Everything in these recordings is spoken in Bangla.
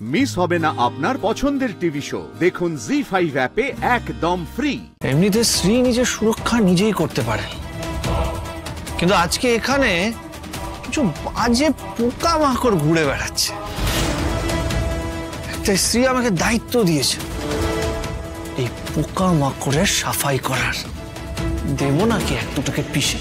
মিস হবে না আপনার পছন্দের টিভি শো। দেখুন জি5 অ্যাপে একদম ফ্রি। এমনিতে শ্রী নিজের সুরক্ষা নিজেই করতে পারে, কিন্তু আজকে এখানে কিছু বাজে পোকামাকড় ঘুরে বেড়াচ্ছে। তাই শ্রী আমাকে দায়িত্ব দিয়েছে এই পোকামাকড়ের সাফাই করার। দেবো নাকি এক দুটোকে পিষে?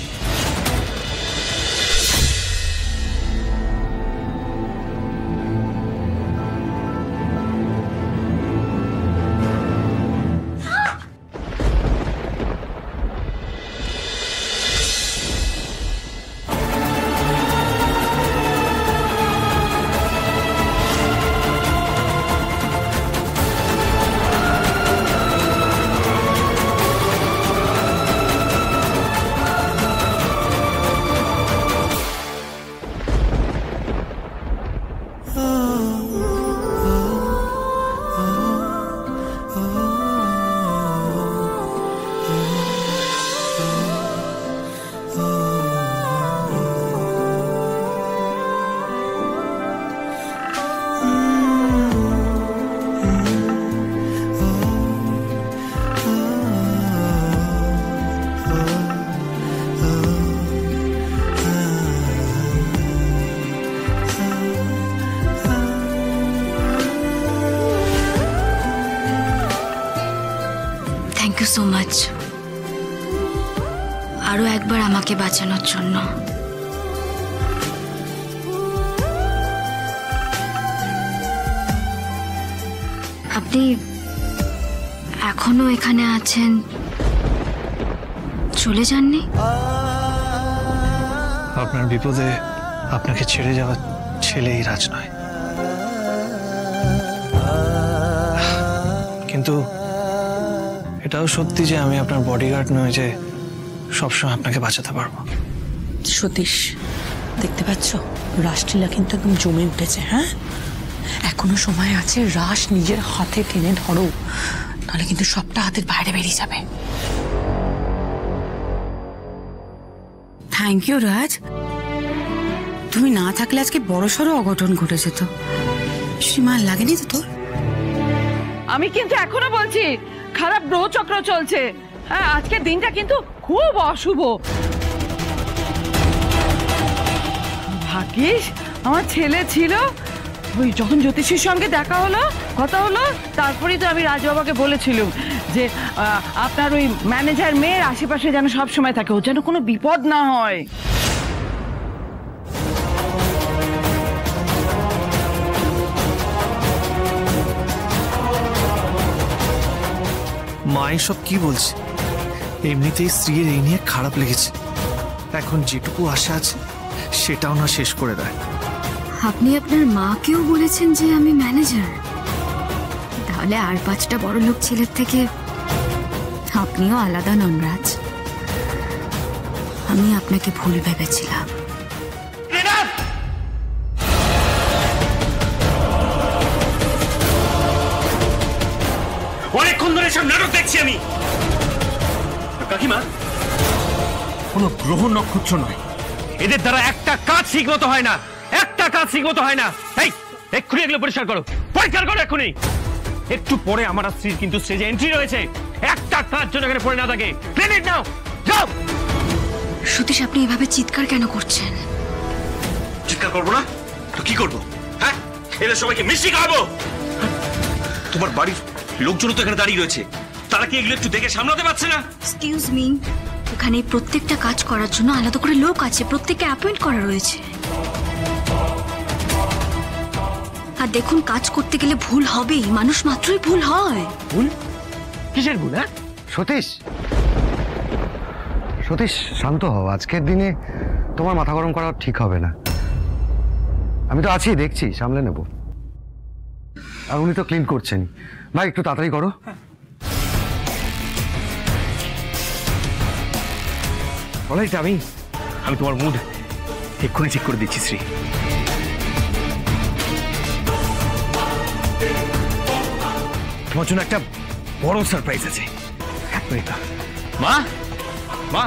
থ্যাংক ইউ সো মাচ, আরো একবার আমাকে বাঁচানোর জন্য। আপনি এখনো এখানে আছেন, চলে যাননি? আপনার বিপদে আপনাকে ছেড়ে যাওয়া ছেলেই রাজ নয়, কিন্তু এটাও সত্যি যে আমি আপনার বডিগার্ড নই যে সবসময় আপনাকে বাঁচাতে পারবো। সতীশ, দেখতে পাচ্ছ রাসলীলা কিন্তু একদম জমে উঠেছে। হ্যাঁ, এখনো সময় আছে, রাস নিজের হাতে টেনে ধরো, নাহলে কিন্তু সবটা হাতের বাইরে বেরিয়ে যাবে। থ্যাংক ইউ রাজ, তুমি না থাকলে আজকে বড়সড় অঘটন ঘটে যেত। শ্রীমান লাগেনি তো তোর? আমি কিন্তু এখনো বলছি খারাপ গ্রহ চক্র চলছে। হ্যাঁ, আজকের দিনটা কিন্তু খুব অশুভ। ভাগ্যিস আমার ছেলে ছিল, ওই যখন জ্যোতিষীর সঙ্গে দেখা হলো, কথা হলো, তারপরেই তো আমি রাজবাবাকে বলেছিলাম যে আপনার ওই ম্যানেজার মেয়ের আশেপাশে যেন সব সময় থাকে, ও যেন কোনো বিপদ না হয়। মা এসব কি বলছে? এমনিতেই স্ত্রীর এই নিয়ে খারাপ লেগেছে, এখন যেটুকু আশা আছে সেটাও না শেষ করে দেয়। আপনি আপনার মাকেও বলেছেন যে আমি ম্যানেজার? তাহলে আর 5টা বড় লোক ছেলের থেকে আপনিও আলাদা নন রাজ। আমি আপনাকে ভুল ভেবেছিলাম। অনেকক্ষণ ধরে সব নাটক দেখছি আমি। কাকিমা, কোনো গ্রহ নক্ষত্র নয়, এদের দ্বারা একটা কাজ ঠিক মতো হয় না, একটা কাজ ঠিক মতো হয় না। এই এক্ষুনি এগুলো পরিষ্কার করো, পরিষ্কার করো এক্ষুনি। একটু পরে আমার স্ত্রীর কিন্তু স্টেজে এন্ট্রি রয়েছে, একটা কাজ যেন এখানে পড়ে না থাকে। ক্লিনিক নাও, যাও। সতীশ, আপনি এভাবে চিৎকার কেন করছেন? চিৎকার করবো না তো কি করবো? হ্যাঁ, এদের সবাইকে মিষ্টি খাওয়াবো। তোমার বাড়ির লোকজন তো এখানে দাঁড়িয়ে রয়েছে, তারা কি এগুলো একটু দেখে সামলাতে পারছে না? এক্সকিউজ মি, এখানে প্রত্যেকটা কাজ করার জন্য আলাদা করে লোক আছে, প্রত্যেককে অ্যাপয়েন্ট করা রয়েছে। আর দেখুন, কাজ করতে গেলে ভুল হবেই, মানুষ মাত্রই ভুল হয়। ভুল? কিসের ভুল? হ্যাঁ, সতীশ, সতীশ শান্ত হও। আজকের দিনে তোমার মাথা গরম করা ঠিক হবে না। আমি তো আছি, দেখছি, সামলে নেব। আর উনি তো ক্লিন করছেন। ভাই একটু তাড়াতাড়ি করো। অলরাইট, আমি তোমার মুড এক্ষুনি ঠিক করে দিচ্ছি শ্রী। তোমার জন্য একটা বড় সারপ্রাইজ আছে। মা, মা,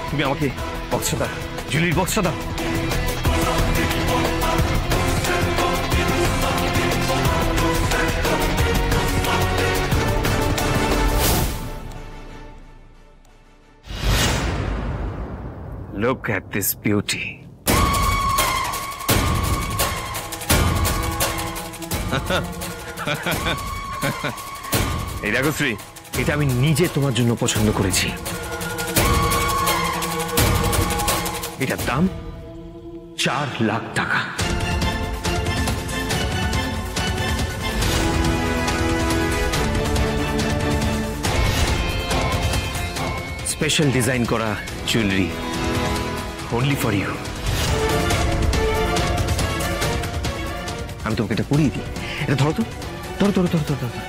তুমি আমাকে বক্সটা দাও, জুলির বক্সটা দাও। Look at this beauty. এই দেখো শ্রী, এটা আমি নিজে তোমার জন্য পছন্দ করেছি। এটার দাম 4 লাখ টাকা। স্পেশাল ডিজাইন করা জুয়েলারি, অনলি ফর ইউ। আমি তোমাকে এটা পরিয়ে দিই। এটা ধরো তো, ধরো ধরো ধরো ধরো।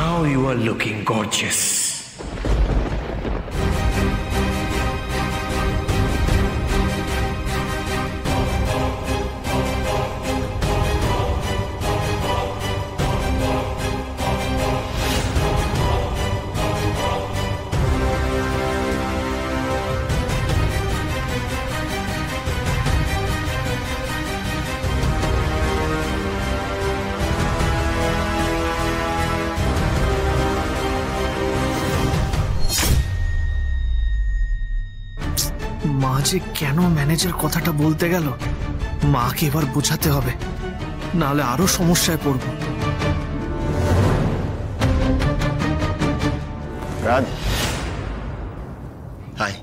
Now you are looking gorgeous. মা যে কেন ম্যানেজার কথাটা বলতে গেল, মাকে এবার বোঝাতে হবে, নাহলে আরো সমস্যায় পড়ব। রাজ, হাই।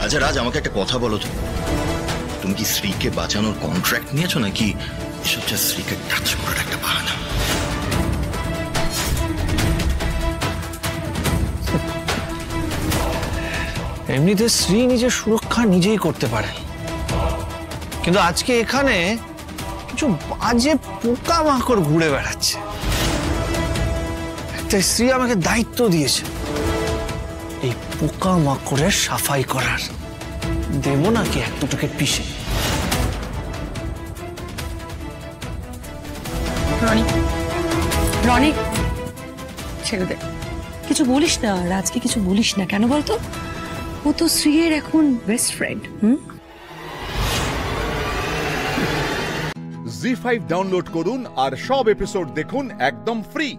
আচ্ছা রাজ, আমাকে একটা কথা বলো তো, তুমি কি শ্রীকে বাঁচানোর কন্ট্রাক্ট নিয়েছো নাকি এসব যা শ্রীকে টাচ করার একটা বাহানা? এমনিতে শ্রী নিজের সুরক্ষা নিজেই করতে পারে, কিন্তু আজকে এখানে কিছু বাজে পোকামাকড় ঘুরে বেড়াচ্ছে। তাই শ্রী আমাকে দায়িত্ব দিয়েছে এই পোকামাকড়ের সাফাই করার। দেবো নাকি এক দুটোকে পিষে? রনি, রনি ছেড়ে দে, কিছু বলিস না, রাজকে কিছু বলিস না। কেন বলতো? ও তো শ্রীয়ের এখন বেস্ট ফ্রেন্ড। জি5 ডাউনলোড করুন আর সব এপিসোড দেখুন একদম ফ্রি।